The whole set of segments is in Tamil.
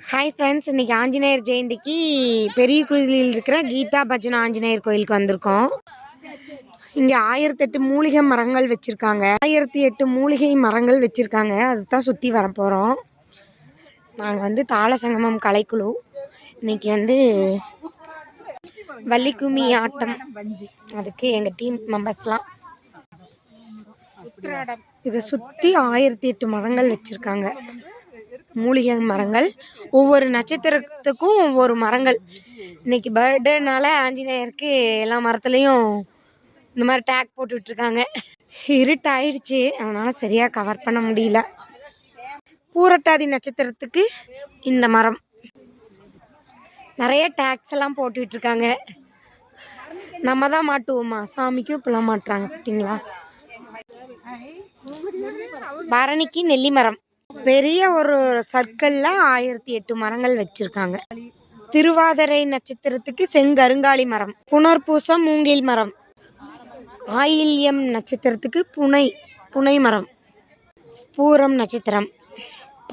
ஹாய் ஃப்ரெண்ட்ஸ், இன்றைக்கி ஆஞ்சநேயர் ஜெயந்திக்கு பெரிய கோயிலில் இருக்கிற கீதா பஜன ஆஞ்சநேயர் கோயிலுக்கு வந்திருக்கோம். இங்கே 1008 மூலிகை மரங்கள் வச்சுருக்காங்க. 1008 மூலிகை மரங்கள் வச்சுருக்காங்க. அதுதான் சுற்றி வர போகிறோம். நாங்கள் தாளசங்கமம் கலைக்குழு. இன்றைக்கி வள்ளிக்கும்மி ஆட்டம். அதுக்கு எங்கள் டீம் மெம்பர்ஸ்லாம் இதை சுற்றி 1008 மரங்கள் வச்சுருக்காங்க. மூலிகை மரங்கள், ஒவ்வொரு நட்சத்திரத்துக்கும் ஒவ்வொரு மரங்கள். இன்னைக்கு பர்த்டேனால ஆஞ்சநேயருக்கு எல்லா மரத்துலேயும் இந்த மாதிரி டேக் போட்டுட்ருக்காங்க. இருட்டாயிடுச்சு, அதனால் சரியாக கவர் பண்ண முடியல. பூரட்டாதி நட்சத்திரத்துக்கு இந்த மரம். நிறைய டேக்ஸ் எல்லாம் போட்டுட்ருக்காங்க. நம்ம தான் மாட்டுவோமா, சாமிக்கும் இப்பெல்லாம் மாட்டுறாங்க பார்த்தீங்களா. பரணிக்கு நெல்லி மரம். பெரிய ஒரு சர்க்கிளில் 1008 மரங்கள் வச்சுருக்காங்க. திருவாதிரை நட்சத்திரத்துக்கு செங்கருங்காலி மரம். புனர்பூசம் மூங்கில் மரம். ஆயில்யம் நட்சத்திரத்துக்கு புனை மரம். பூரம் நட்சத்திரம்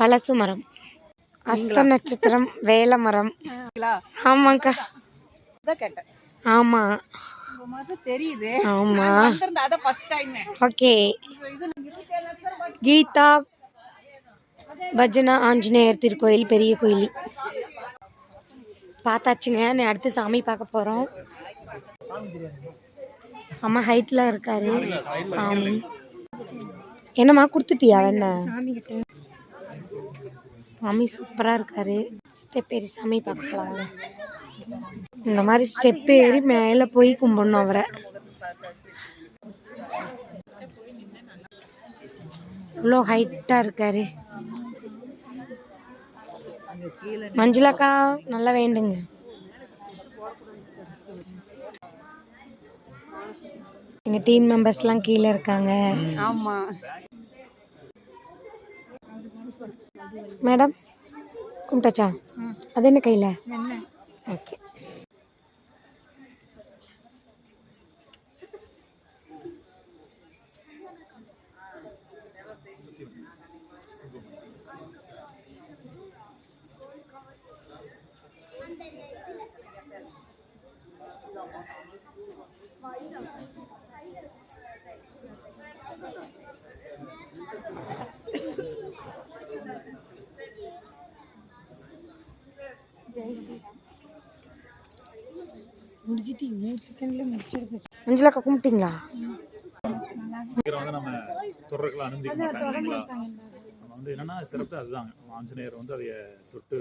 பழசு மரம். அஸ்த நட்சத்திரம் வேல மரம். ஆமாக்கா, ஆமாம் தெரியுது. ஆமாம், ஓகே. கீதா பஜனா ஆஞ்சநேயர் திருக்கோயில் பெரிய கோயில் பார்த்தாச்சுங்க. அடுத்து சாமி பார்க்க போகிறோம். செம்ம ஹைட்டில் இருக்காரு சாமி. என்னம்மா கொடுத்துட்டியா என்ன? சாமி சூப்பராக இருக்காரு. ஸ்டெப் ஏறி சாமி பார்க்கலாம். இந்த மாதிரி ஸ்டெப் ஏறி மேலே போய் கும்பிடணும் அவரை. இவ்வளோ ஹைட்டாக இருக்காரு. மஞ்சுளாக்கா நல்லா வேண்டுங்க. எங்க டீம் மெம்பர்ஸ்லாம் கீழே இருக்காங்க. ஆமா மேடம், கும்பிட்டாச்சா? அது என்ன கையில்? ஓகே. முடிஞ்சிட்டு 3 செகண்ட்ல முடிச்சிருக்கு. மஞ்சளாக்கா கும்பிட்டீங்களா? நம்ம தொடர்களை அனுமதிக்க மாட்டாங்க. நம்ம என்னன்னா சிறப்பு அதுதான். ஆஞ்சநேயர் அதை தொட்டு